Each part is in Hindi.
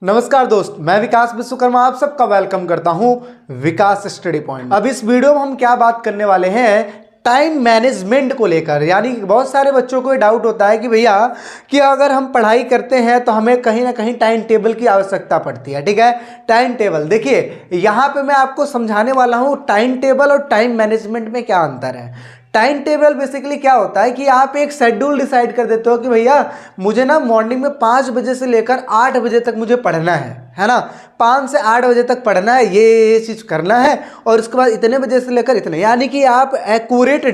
नमस्कार दोस्त, मैं विकास विश्वकर्मा आप सबका वेलकम करता हूं विकास स्टडी पॉइंट। अब इस वीडियो में हम क्या बात करने वाले हैं, टाइम मैनेजमेंट को लेकर। यानी बहुत सारे बच्चों को ये डाउट होता है कि भैया कि अगर हम पढ़ाई करते हैं तो हमें कहीं ना कहीं टाइम टेबल की आवश्यकता पड़ती है। ठीक है, टाइम टेबल देखिए, यहाँ पे मैं आपको समझाने वाला हूँ टाइम टेबल और टाइम मैनेजमेंट में क्या अंतर है। टाइम टेबल बेसिकली क्या होता है कि आप एक शेड्यूल डिसाइड कर देते हो कि भैया मुझे ना मॉर्निंग में 5 बजे से लेकर 8 बजे तक मुझे पढ़ना है ना। 5 से 8 बजे तक पढ़ना है, ये चीज़ करना है, और उसके बाद इतने बजे से लेकर इतने, यानी कि आप एक्यूरेट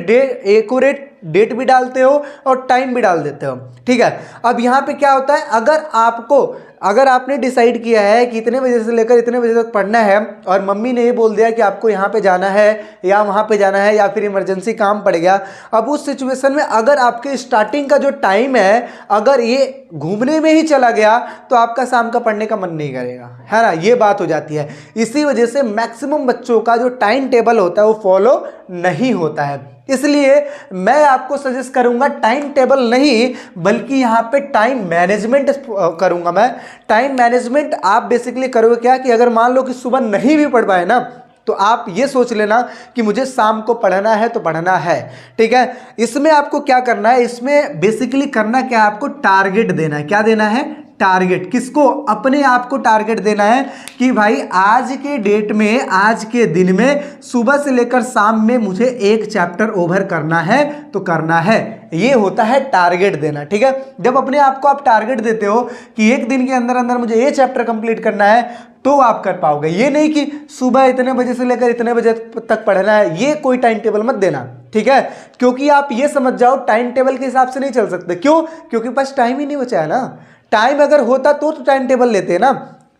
डेट भी डालते हो और टाइम भी डाल देते हो। ठीक है, अब यहाँ पे क्या होता है, अगर आपने डिसाइड किया है कि इतने बजे से लेकर इतने बजे तक पढ़ना है और मम्मी ने ये बोल दिया कि आपको यहाँ पे जाना है या वहाँ पे जाना है या फिर इमरजेंसी काम पड़ गया, अब उस सिचुएशन में अगर आपके स्टार्टिंग का जो टाइम है अगर ये घूमने में ही चला गया तो आपका शाम का पढ़ने का मन नहीं करेगा, है ना। ये बात हो जाती है। इसी वजह से मैक्सिमम बच्चों का जो टाइम टेबल होता है वो फॉलो नहीं होता है। इसलिए मैं आपको सजेस्ट करूंगा टाइम टेबल नहीं बल्कि यहाँ पे टाइम मैनेजमेंट करूंगा। मैं टाइम मैनेजमेंट आप बेसिकली करोगे क्या कि अगर मान लो कि सुबह नहीं भी पढ़ पाए ना तो आप ये सोच लेना कि मुझे शाम को पढ़ना है तो पढ़ना है। ठीक है, इसमें आपको क्या करना है, इसमें बेसिकली करना क्या है, आपको टारगेट देना है। क्या देना है? टारगेट। किसको? अपने आप को टारगेट देना है कि भाई आज के डेट में, आज के दिन में सुबह से लेकर शाम में मुझे एक चैप्टर ओवर करना है तो करना है। ये होता है टारगेट देना। ठीक है, जब अपने आप को आप टारगेट देते हो कि एक दिन के अंदर अंदर मुझे ये चैप्टर कंप्लीट करना है तो आप कर पाओगे। ये नहीं कि सुबह इतने बजे से लेकर इतने बजे तक पढ़ना है, ये कोई टाइम टेबल मत देना। ठीक है, क्योंकि आप ये समझ जाओ टाइम टेबल के हिसाब से नहीं चल सकते। क्यों? क्योंकि पास टाइम ही नहीं बचा है ना। टाइम अगर होता तो टाइम टेबल लेते ना,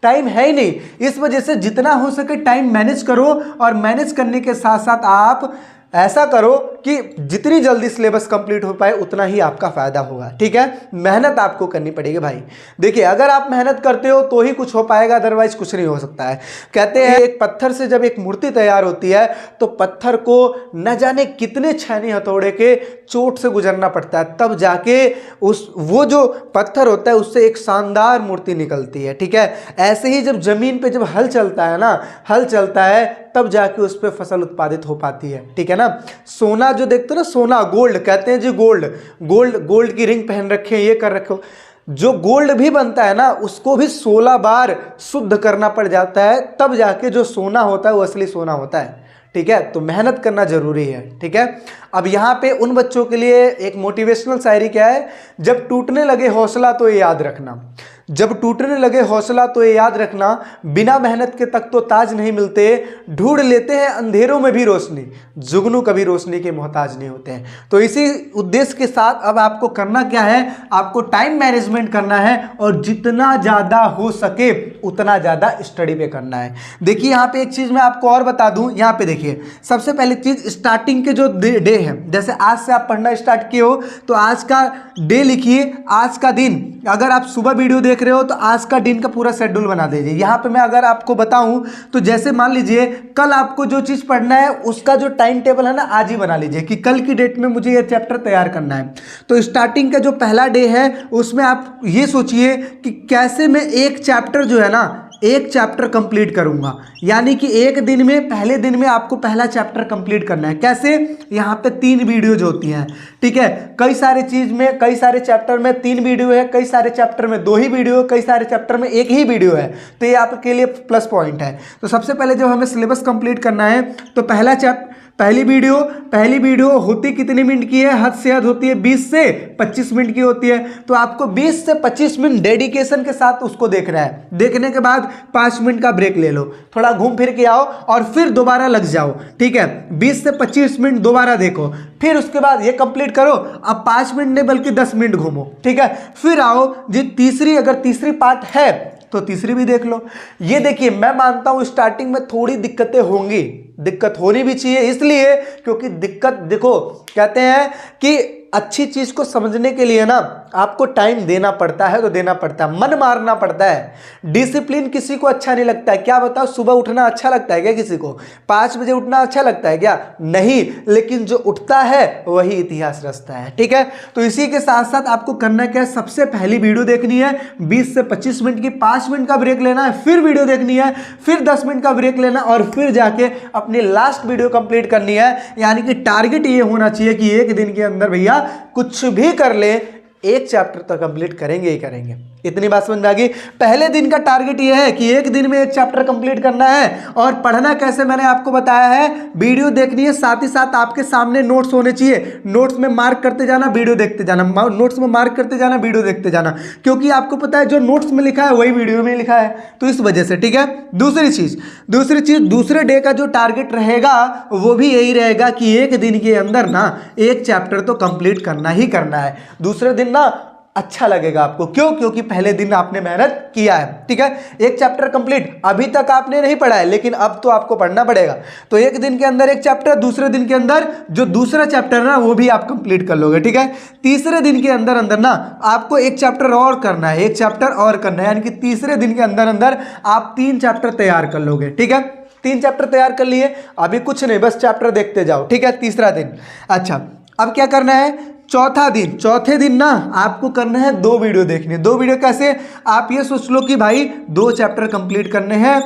टाइम है ही नहीं। इस वजह से जितना हो सके टाइम मैनेज करो, और मैनेज करने के साथ साथ आप ऐसा करो कि जितनी जल्दी सिलेबस कंप्लीट हो पाए उतना ही आपका फायदा होगा। ठीक है, मेहनत आपको करनी पड़ेगी भाई। देखिए, अगर आप मेहनत करते हो तो ही कुछ हो पाएगा, अदरवाइज कुछ नहीं हो सकता है। कहते हैं एक पत्थर से जब एक मूर्ति तैयार होती है तो पत्थर को न जाने कितने छैनी हथौड़े के चोट से गुजरना पड़ता है, तब जाके वो जो पत्थर होता है उससे एक शानदार मूर्ति निकलती है। ठीक है, ऐसे ही जब जमीन पे जब हल चलता है ना, हल चलता है तब जाके उस पर फसल उत्पादित हो पाती है। ठीक है ना। सोना जो देखते हो ना, सोना, गोल्ड कहते हैं जी, गोल्ड की रिंग पहन रखे हैं, ये कर रखे हो। जो गोल्ड भी बनता है ना उसको भी 16 बार शुद्ध करना पड़ जाता है, तब जाके जो सोना होता है वो असली सोना होता है। ठीक है, तो मेहनत करना जरूरी है। ठीक है, अब यहाँ पे उन बच्चों के लिए एक मोटिवेशनल शायरी क्या है, जब टूटने लगे हौसला तो ये याद रखना, जब टूटने लगे हौसला तो ये याद रखना, बिना मेहनत के तक तो ताज नहीं मिलते, ढूंढ लेते हैं अंधेरों में भी रोशनी, जुगनू कभी रोशनी के मोहताज नहीं होते हैं। तो इसी उद्देश्य के साथ अब आपको करना क्या है, आपको टाइम मैनेजमेंट करना है और जितना ज़्यादा हो सके उतना ज़्यादा स्टडी पे करना है। देखिए, यहाँ पे एक चीज़ मैं आपको और बता दूँ। यहाँ पे देखिए, सबसे पहली चीज़ स्टार्टिंग के जो डे है, जैसे आज से आप पढ़ना स्टार्ट किए हो तो आज का डे लिखिए, आज का दिन। अगर आप सुबह वीडियो देख रहे हो तो आज का दिन का पूरा शेड्यूल बना दीजिए। यहाँ पे मैं अगर आपको बताऊं तो जैसे मान लीजिए कल आपको जो चीज़ पढ़ना है उसका जो टाइम टेबल है ना आज ही बना लीजिए कि कल की डेट में मुझे ये चैप्टर तैयार करना है। तो स्टार्टिंग का जो पहला डे है उसमें आप ये सोचिए कि कैसे मैं एक चैप्टर जो है ना, एक चैप्टर कंप्लीट करूंगा। यानी कि एक दिन में, पहले दिन में आपको पहला चैप्टर कंप्लीट करना है। कैसे? यहाँ पे 3 वीडियोज होती हैं। ठीक है, कई सारे चीज में, कई सारे चैप्टर में 3 वीडियो है, कई सारे चैप्टर में 2 ही वीडियो, कई सारे चैप्टर में 1 ही वीडियो है। तो ये आपके लिए प्लस पॉइंट है। तो सबसे पहले जब हमें सिलेबस कंप्लीट करना है तो पहली वीडियो होती कितने मिनट की है? हद से हद होती है 20 से 25 मिनट की होती है। तो आपको 20 से 25 मिनट डेडिकेशन के साथ उसको देखना है। देखने के बाद 5 मिनट का ब्रेक ले लो, थोड़ा घूम फिर के आओ और फिर दोबारा लग जाओ। ठीक है, 20 से 25 मिनट दोबारा देखो, फिर उसके बाद ये कंप्लीट करो। अब 5 मिनट नहीं बल्कि 10 मिनट घूमो। ठीक है, फिर आओ जी अगर तीसरी पार्ट है तो तीसरी भी देख लो। ये देखिए, मैं मानता हूं स्टार्टिंग में थोड़ी दिक्कतें होंगी, दिक्कत होनी भी चाहिए, इसलिए क्योंकि दिक्कत देखो, कहते हैं कि अच्छी चीज को समझने के लिए ना आपको टाइम देना पड़ता है, तो देना पड़ता है, मन मारना पड़ता है। डिसिप्लिन किसी को अच्छा नहीं लगता है, क्या बताओ, सुबह उठना अच्छा लगता है क्या किसी को? 5 बजे उठना अच्छा लगता है क्या? नहीं, लेकिन जो उठता है वही इतिहास रचता है। ठीक है, तो इसी के साथ साथ आपको करना क्या है, सबसे पहली वीडियो देखनी है 20 से 25 मिनट की, 5 मिनट का ब्रेक लेना है, फिर वीडियो देखनी है, फिर 10 मिनट का ब्रेक लेना, और फिर जाके अपनी लास्ट वीडियो कंप्लीट करनी है। यानी कि टारगेट ये होना चाहिए कि एक दिन के अंदर भैया कुछ भी कर ले, एक चैप्टर तो कंप्लीट करेंगे ही करेंगे। इतनी बात समझ में आ गई। पहले दिन का टारगेट ये है कि एक दिन में एक चैप्टर कंप्लीट करना है। और पढ़ना कैसे मैंने आपको बताया है, वीडियो देखनी है, साथ ही साथ आपके सामने नोट्स होने चाहिए, नोट्स में मार्क करते जाना, वीडियो देखते जाना, नोट्स में मार्क करते जाना, वीडियो देखते जाना, क्योंकि आपको पता है जो नोट्स में लिखा है वही वीडियो में लिखा है, तो इस वजह से। ठीक है, दूसरी चीज दूसरे डे का जो टारगेट रहेगा वो भी यही रहेगा कि एक दिन के अंदर ना एक चैप्टर तो कंप्लीट करना ही करना है। दूसरे दिन ना अच्छा लगेगा आपको, क्यों? क्योंकि पहले दिन आपने मेहनत किया है। ठीक है, एक चैप्टर कंप्लीट, अभी तक आपने नहीं पढ़ा है लेकिन अब तो आपको पढ़ना पड़ेगा। तो एक दिन के अंदर एक चैप्टर, दूसरे दिन के अंदर जो दूसरा चैप्टर है ना वो भी आप कंप्लीट कर लोगे। ठीक है, तीसरे दिन के अंदर अंदर ना आपको एक चैप्टर और करना है, एक चैप्टर और करना है, यानी कि तीसरे दिन के अंदर अंदर आप 3 चैप्टर तैयार कर लोगे। ठीक है, 3 चैप्टर तैयार कर लिए, अभी कुछ नहीं, बस चैप्टर देखते जाओ। ठीक है, तीसरा दिन। अच्छा, अब क्या करना है, चौथे दिन ना आपको करना है 2 वीडियो देखनी। 2 वीडियो कैसे, आप ये सोच लो कि भाई 2 चैप्टर कंप्लीट करने हैं,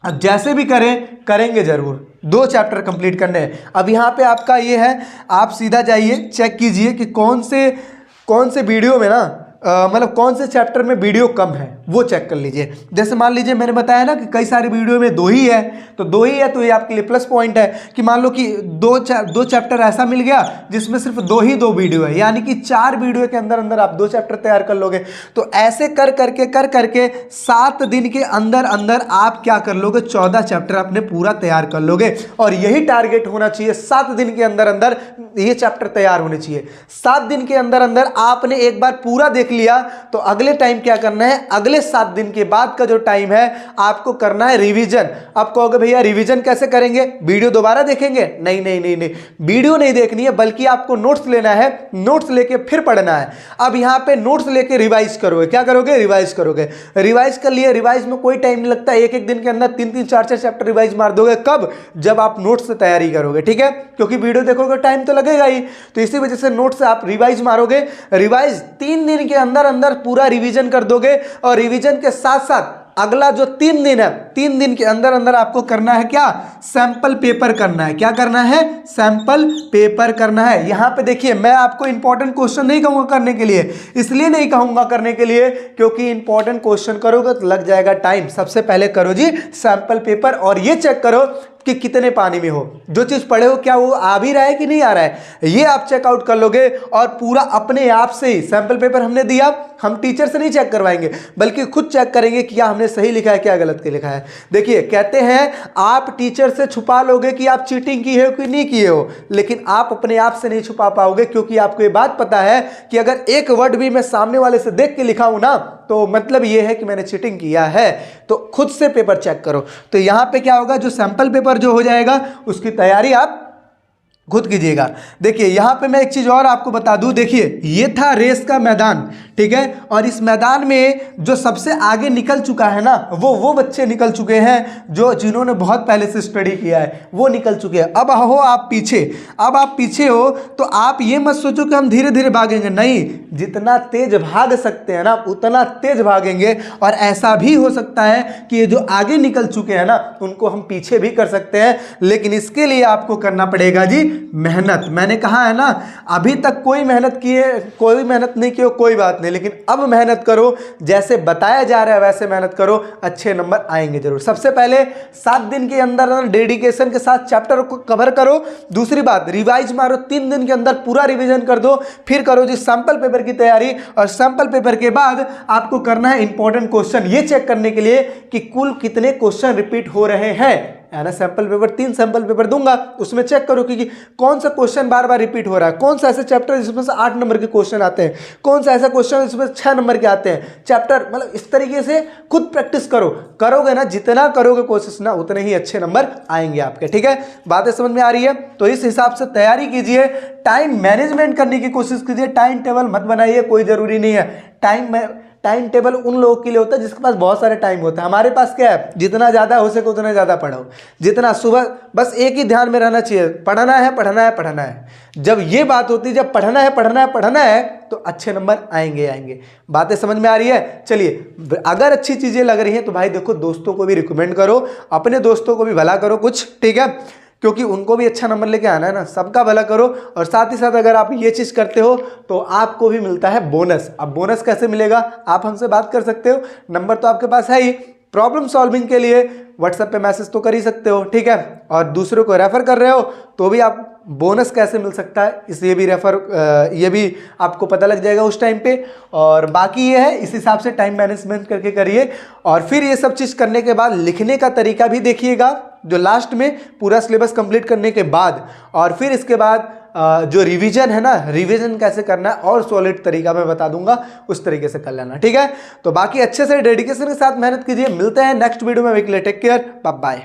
अब जैसे भी करेंगे जरूर, 2 चैप्टर कंप्लीट करने हैं। अब यहाँ पे आपका ये है, आप सीधा जाइए, चेक कीजिए कि कौन से वीडियो में ना मतलब कौन से चैप्टर में वीडियो कम है, वो चेक कर लीजिए। जैसे मान लीजिए मैंने बताया ना कि कई सारी वीडियो में 2 ही है, तो 2 ही है, तो ये आपके लिए प्लस पॉइंट है कि मान लो कि 2 चैप्टर ऐसा मिल गया जिसमें सिर्फ 2 वीडियो है, यानी कि 4 वीडियो के अंदर अंदर आप 2 चैप्टर तैयार कर लोगे। तो ऐसे कर करके 7 दिन के अंदर अंदर आप क्या कर लोगे, 14 चैप्टर अपने पूरा तैयार कर लोगे। और यही टारगेट होना चाहिए, 7 दिन के अंदर अंदर ये चैप्टर तैयार होने चाहिए। 7 दिन के अंदर अंदर आपने एक बार पूरा देख लिया, तो अगले टाइम क्या करना है, अगले 7 दिन के बाद का जो टाइम है आपको करना है रिवीजन। आप कहोगे भैया रिवीजन कैसे करेंगे, वीडियो दोबारा देखेंगे? नहीं, वीडियो नहीं देखनी है, बल्कि आपको नोट्स लेना है, नोट्स लेके फिर पढ़ना है। अब यहां पे नोट्स लेके रिवाइज करोगे, क्या करोगे, रिवाइज करोगे। रिवाइज कर लिए, रिवाइज में कोई टाइम नहीं लगता, एक दिन के अंदर 3-3, 4-4 चैप्टर रिवाइज मार दोगे। कब? जब आप नोट्स से तैयारी करोगे। ठीक है, क्योंकि वीडियो देखोगे टाइम तो लगेगा ही, तो इसी वजह से नोट्स से आप रिवाइज मारोगे। रिवाइज 3 दिन के अंदर अंदर पूरा रिवीजन कर दोगे, और रिवीजन के साथ साथ अगला जो 3 दिन है, 3 दिन के अंदर अंदर आपको करना है क्या, सैंपल पेपर करना है। क्या करना है, सैंपल पेपर करना है। यहां पे देखिए, मैं आपको इंपॉर्टेंट क्वेश्चन नहीं कहूंगा करने के लिए, इसलिए नहीं कहूंगा करने के लिए क्योंकि इंपॉर्टेंट क्वेश्चन करोगे तो लग जाएगा टाइम। सबसे पहले करो जी सैंपल पेपर, और ये चेक करो कि कितने पानी में हो, जो चीज पढ़े हो क्या वो आ भी रहा है कि नहीं आ रहा है, ये आप चेकआउट कर लोगे। और पूरा अपने आप से ही सैंपल पेपर हमने दिया, हम टीचर से नहीं चेक करवाएंगे, बल्कि खुद चेक करेंगे कि क्या हमने सही लिखा है, क्या गलत के लिखा है। देखिए, कहते हैं आप टीचर से छुपा लोगे कि आप चीटिंग की हो कि नहीं किए हो, लेकिन आप अपने आप से नहीं छुपा पाओगे, क्योंकि आपको ये बात पता है कि अगर एक वर्ड भी मैं सामने वाले से देख के लिखा हूं ना, तो मतलब ये है कि मैंने चीटिंग किया है। तो खुद से पेपर चेक करो। तो यहां पे क्या होगा, जो सैंपल पेपर जो हो जाएगा उसकी तैयारी आप खुद कीजिएगा। देखिए, यहां पे मैं एक चीज और आपको बता दूं, देखिए ये था रेस का मैदान, ठीक है, और इस मैदान में जो सबसे आगे निकल चुका है ना, वो बच्चे निकल चुके हैं जिन्होंने बहुत पहले से स्टडी किया है, वो निकल चुके हैं। अब हो आप पीछे, अब आप पीछे हो, तो आप ये मत सोचो कि हम धीरे धीरे भागेंगे, नहीं, जितना तेज भाग सकते हैं ना उतना तेज भागेंगे। और ऐसा भी हो सकता है कि ये जो आगे निकल चुके हैं ना उनको हम पीछे भी कर सकते हैं, लेकिन इसके लिए आपको करना पड़ेगा जी मेहनत। मैंने कहा है ना, अभी तक कोई मेहनत नहीं किए, कोई बात नहीं, लेकिन अब मेहनत करो, जैसे बताया जा रहा है वैसे मेहनत करो, अच्छे नंबर आएंगे जरूर। सबसे पहले 7 दिन के अंदर डेडिकेशन के साथ चैप्टर को कवर करो। दूसरी बात, रिवाइज मारो, 3 दिन के अंदर पूरा रिवीजन कर दो, फिर करो जी सैंपल पेपर की तैयारी। और सैंपल पेपर के बाद आपको करना है इंपॉर्टेंट क्वेश्चन, ये चेक करने के लिए कि कुल कितने क्वेश्चन रिपीट हो रहे हैं, यानी सैंपल पेपर 3 सैंपल पेपर दूंगा, उसमें चेक करो कि कौन सा क्वेश्चन बार बार रिपीट हो रहा है, कौन सा ऐसा चैप्टर जिसमें से 8 नंबर के क्वेश्चन आते हैं, कौन सा ऐसा क्वेश्चन जिसमें 6 नंबर के आते हैं चैप्टर। मतलब इस तरीके से खुद प्रैक्टिस करो, करोगे ना, जितना करोगे कोशिश ना उतने ही अच्छे नंबर आएंगे आपके। ठीक है, बातें समझ में आ रही है? तो इस हिसाब से तैयारी कीजिए, टाइम मैनेजमेंट करने की कोशिश कीजिए, टाइम टेबल मत बनाइए, कोई जरूरी नहीं है। टाइम टेबल उन लोगों के लिए होता है जिसके पास बहुत सारे टाइम होता है। हमारे पास क्या है, जितना ज़्यादा हो सके उतना ज़्यादा पढ़ो, जितना सुबह बस एक ही ध्यान में रहना चाहिए, पढ़ना है पढ़ना है पढ़ना है। जब ये बात होती है, जब पढ़ना है पढ़ना है पढ़ना है, तो अच्छे नंबर आएंगे आएंगे। बातें समझ में आ रही है? चलिए, अगर अच्छी चीज़ें लग रही हैं तो भाई देखो, दोस्तों को भी रिकमेंड करो, अपने दोस्तों को भी भला करो कुछ, ठीक है, क्योंकि उनको भी अच्छा नंबर लेके आना है ना, सबका भला करो। और साथ ही साथ अगर आप ये चीज़ करते हो तो आपको भी मिलता है बोनस। अब बोनस कैसे मिलेगा, आप हमसे बात कर सकते हो, नंबर तो आपके पास है ही। प्रॉब्लम सॉल्विंग के लिए व्हाट्सएप पे मैसेज तो कर ही सकते हो, ठीक है, और दूसरों को रेफर कर रहे हो तो भी आप बोनस कैसे मिल सकता है इसलिए भी ये भी आपको पता लग जाएगा उस टाइम पे। और बाकी ये है, इस हिसाब से टाइम मैनेजमेंट करके करिए। और फिर ये सब चीज़ करने के बाद लिखने का तरीका भी देखिएगा, जो लास्ट में पूरा सिलेबस कंप्लीट करने के बाद, और फिर इसके बाद जो रिवीजन है ना, रिवीजन कैसे करना है और सॉलिड तरीका मैं बता दूंगा, उस तरीके से कर लेना, ठीक है। तो बाकी अच्छे से डेडिकेशन के साथ मेहनत कीजिए। मिलते हैं नेक्स्ट वीडियो में, टेक केयर, बाय बाय।